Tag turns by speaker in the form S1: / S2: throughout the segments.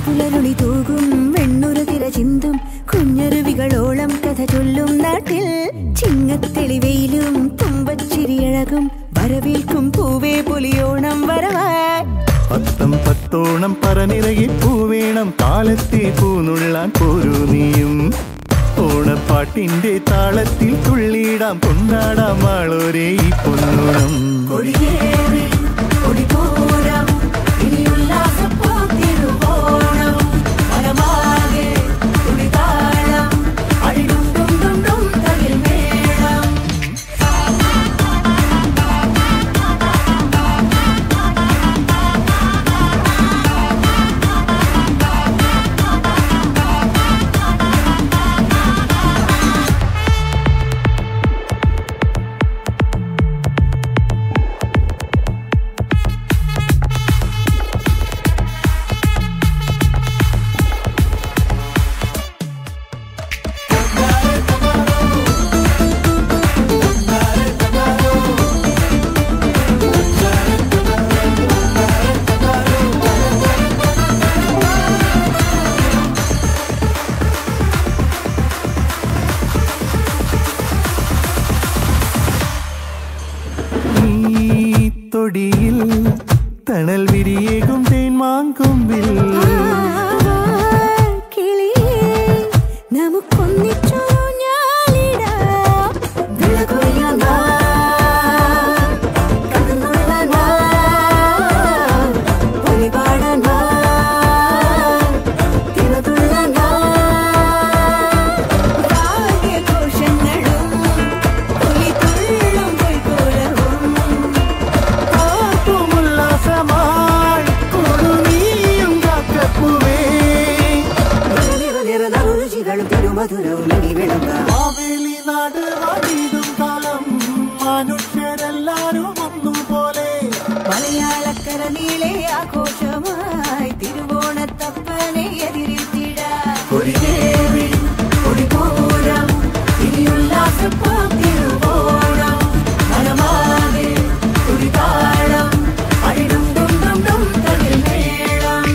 S1: പുലരുളി തൂകും വെണ്ണുരു തിര ചിന്തും കുഞ്ഞരുവികളോളം കഥ ചൊല്ലും നാട്ടിൽ ചിങ്ങത്തെളിവെയിലും തുമ്പച്ചിരിയഴകും വരവേൽക്കും പൂവേ പുലിയോണം വരവാൻ
S2: പത്തം പത്തോണം പറനിറകി പൂവേണം കാലത്തെ പൂനുള്ളാൻ പോരൂ നീയും ഓണപ്പാട്ടിന്റെ താളത്തിൽ തുള്ളിയിടാം കൊണ്ടാടാം ആളോരേ ഈ പൊന്നോണം തൊടിയിൽ തണൽ വിരിയേകും തേൻ മാങ്കൊമ്പിൽ മനുഷ്യരെല്ലാരും ഒന്നുപോലെ
S1: മലയാളക്കര നീളെ ആഘോഷമായി തിരുവോണത്തപ്പനെ എതിരിട്ടിടാം തിരുവോണം മനമാകെ തുടിതാളം അടിടും ഡും ഡും ഡും തകിൽ മേളം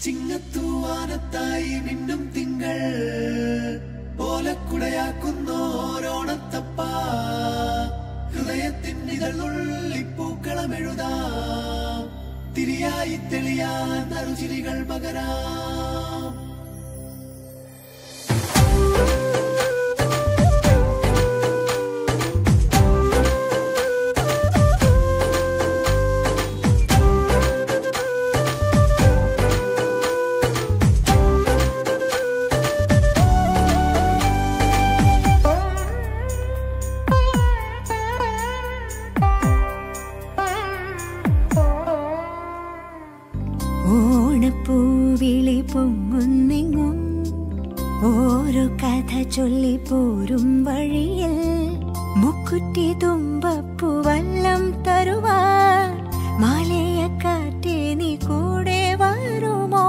S3: ചിങ്ങത്തൂവാനത്തായി മിന്നും തിങ്കൾ ഓലക്കുടയാക്കുന്നോരോണത്തപ്പ ഹൃദയത്തിൻ ഇതളുള്ളിപ്പൂക്കളമെഴുതാം തിരിയായി തെളിയാൻ നറുചിരികൾ പകരാം.
S4: ഓണപ്പൂവിളി പൊങ്ങുന്നെങ്ങും ഓരോ കഥ ചൊല്ലി പോരും വഴിയിൽ മുക്കുറ്റി തുമ്പപ്പൂവല്ലം തരുവാൻ മാലയക്കാറ്റേ നീ കൂടെ വരുമോ?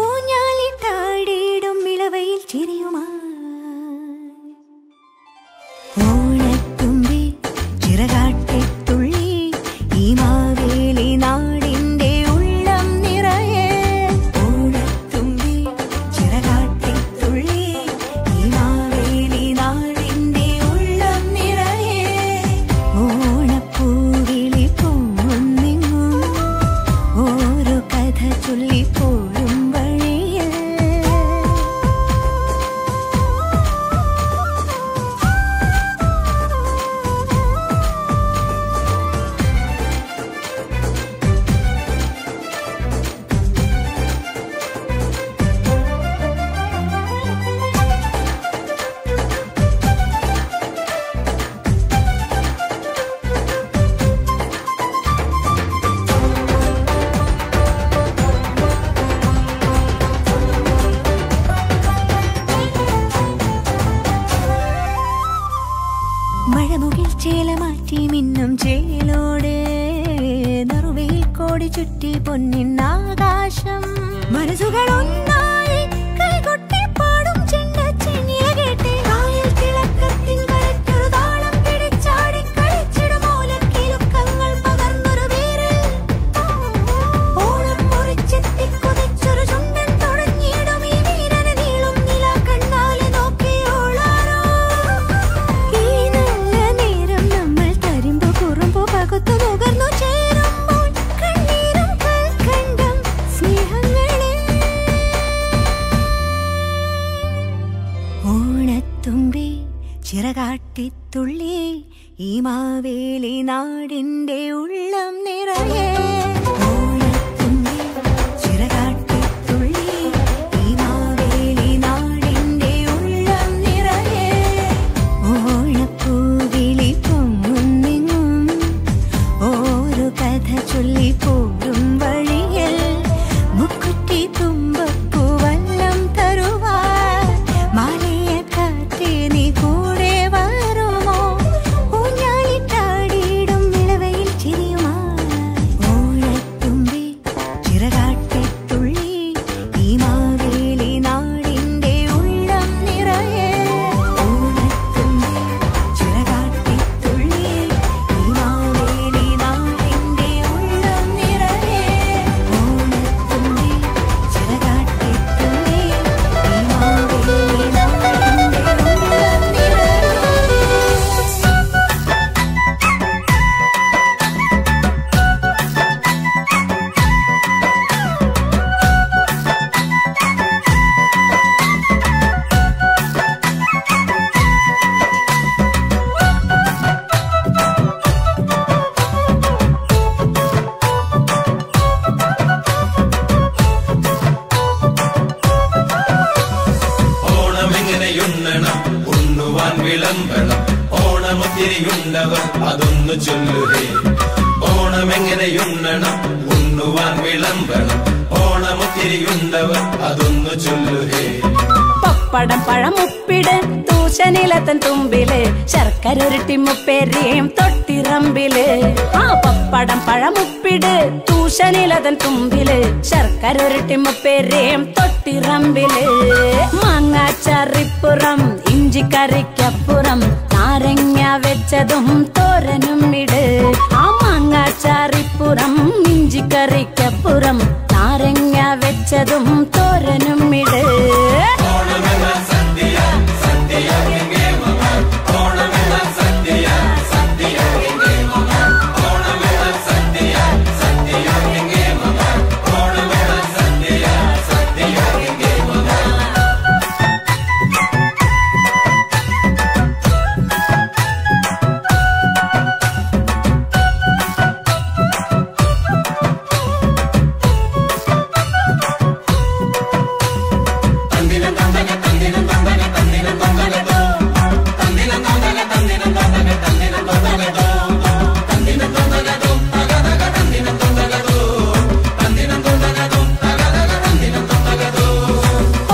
S4: ഊഞ്ഞാലിട്ടാടിയിടും ഇളവയിൽ ചിരിയുമാ ഓണത്തുമ്പി ചിറകാട്ടിത്തുള്ളി ഈ മാവേലി നാടിന്റെ മഴമുകിൽ ചേല മാറ്റി മിന്നും ചേലോടെ നറുവയിൽ കോടി ചുറ്റി പൊന്നിന്നാകാശം മനസ്സുകൾ ഒന്നായി കൈകൊട്ടി പാടും ചെണ്ടച്ചെന്നില കേട്ട് കായൽ തിളക്കത്തിൻ കരറ്റൊരു താളം പിടിച്ചാടി കളിച്ചിടും ഓലക്കിലുക്കങ്ങൾ പകർന്നൊരു വീരൽ ഓണം മുറിച്ചെത്തി കുതിച്ചൊരു ചുണ്ടൻ തുടങ്ങിയിടും ഈ വീരന് നീളും നില കണ്ണാലെ നോക്കിയോളാരോ പകുത്തു നുകർന്നു ചേരുമ്പോൾ കണ്ണീരും കൽക്കണ്ടം സ്നേഹങ്ങളെ ഓണത്തുമ്പി ചിറകാട്ടിത്തുള്ളി ഈ മാവേലി നാടിന്റെ ഉള്ളം നിറയെ ഓണത്തുമ്പി ചിറകാട്ടിത്തുള്ളി ഈ മാവേലി നാടിന്റെ ഉള്ളം നിറയെ ഓണപ്പൂവിളി പൊങ്ങുന്നെങ്ങും ഓരോ കഥ ചൊല്ലി പോരും വഴിയിൽ മുക്കുറ്റി തുമ്പപ്പൂവല്ലം തരുവാൻ മാലയക്കാറ്റേ നീ കൂടെ വരുമോ? ഊഞ്ഞാലിട്ടാടിയിടും ഇളവയിൽ ചിരിയുമാ ഓണത്തുമ്പി ചിറകാട്ടിത്തുള്ളി ഈ മാവേലി നാടിന്റെ ഉള്ളം നിറയെ ഓണത്തുമ്പി ചിറകാട്ടിത്തുള്ളി ഈ മാവേലി നാടിന്റെ ഉള്ളം നിറയെ ഓണത്തുമ്പി ചിറകാട്ടിത്തുള്ളി ഈ മാവേലി നാടിന്റെ ഉള്ളം നിറയെ.
S3: ഓണമെങ്ങനെയുണ്ണണം ഉണ്ണുവാൻ വിളമ്പണം ഓണമൊത്തിരിയുണ്ടവർ അതൊന്നു ചൊല്ലുകേ. ഓണമെങ്ങനെയുണ്ണണം ഉണ്ണുവാൻ വിളമ്പണം ഓണമൊത്തിരിയുണ്ടവർ അതൊന്നു ചൊല്ലുകേ.
S5: പപ്പടം പഴമുപ്പിട് തൂശനിലത്തൻ തുമ്പില് ശർക്കരൊരുട്ടി മുപ്പേരിയും തൊട്ടിറമ്പില് ആ പപ്പടം പഴമുപ്പിട് തൂശനിലതൻ തുമ്പില് ശർക്കരൊരുട്ടി മുപ്പേരിയും തൊട്ടിറമ്പില് മാങ്ങാച്ചറിപ്പുറം ഇഞ്ചിക്കറിക്കപ്പുറം നാരങ്ങ വെച്ചതും തോരനും ഇട് ആ മാങ്ങാച്ചറിപ്പുറം ഇഞ്ചിക്കറിക്കപ്പുറം നാരങ്ങ വെച്ച വെച്ചതും തോരനും ഇട്.
S3: ഓണമെല്ലാം സദ്യ സദ്യ ഗംഗേ മമ ഓണമെല്ലാം സദ്യ സദ്യ ഗംഗേ മമ ഓണമെല്ലാം സദ്യ സദ്യ ഗംഗേ മമ ഓണമെല്ലാം സദ്യ സദ്യ ഗംഗേ മമ.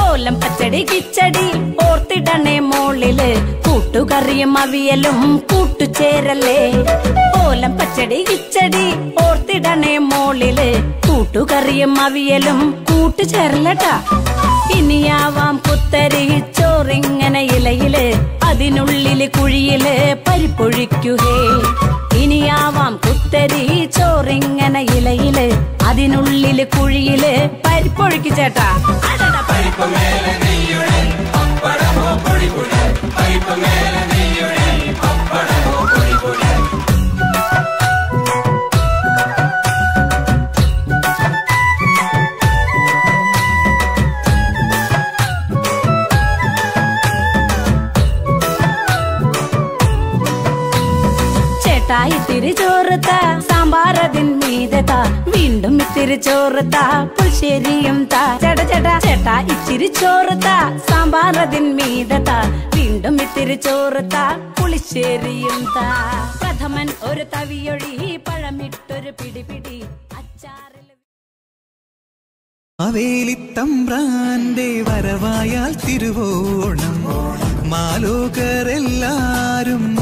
S5: ഓലം പച്ചടി കിച്ചടി ഓർത്തിടണേ മോളില് കൂട്ടുകറിയും അവിയലും കൂട്ടുചേരല്ലേ. ഓലം പച്ചടി കിച്ചടി ഓർത്തിടണേ മോളില് കൂട്ടുകറിയും അവിയലും കൂട്ടുചേരലട്ടാ. ഇനിയാവാം കുത്തരി ചോറിങ്ങനെ ഇലയില് അതിനുള്ളില് കുഴിയില് പരിപ്പൊഴിക്കുഹേ. ഇനിയാവാം കുത്തരി ചോറിങ്ങനെ ഇലയില് അതിനുള്ളില് കുഴിയില് പരിപ്പൊഴിക്കു ചേട്ടാ.
S3: പരിപ്പ് മേലെ നെയ്യൊഴി പപ്പടമോ പൊടി പൊടി പരിപ്പ് മേലെ നെയ്യൊഴി പപ്പടമോ പൊടി പൊടി.
S5: ചേട്ടാ ഇത്തിരി ചോറുത്ത സാമ്പാറതിൻ മീതത വീണ്ടും ഇത്തിരി ചോറുത്ത പുളിശ്ശേരിയും താ. ചേട്ടാ ചേട്ടാ ചേട്ടാ ഇച്ചിരി ചോറുത്ത സാമ്പാറതിൻ മീതത വീണ്ടും ഇത്തിരി ചോറുത്ത പുളിശ്ശേരിയും താ. പ്രഥമൻ ഒരു തവിയൊഴി പഴമിട്ടൊരു പിടിപിടി അച്ചാറിൽ.
S2: മാവേലിത്തമ്പ്രാന്റെ വരവായാൽ തിരുവോണം മാലോകരെല്ലാരും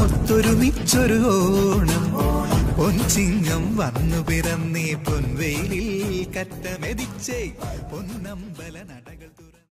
S2: ഒത്തൊരുമിച്ചൊരു ഓണം. പൊൻചിങ്ങം വന്നു പിറന്നേ പൊൻവെയിലിൽ കറ്റമെതിച്ചേ പൊന്നമ്പലന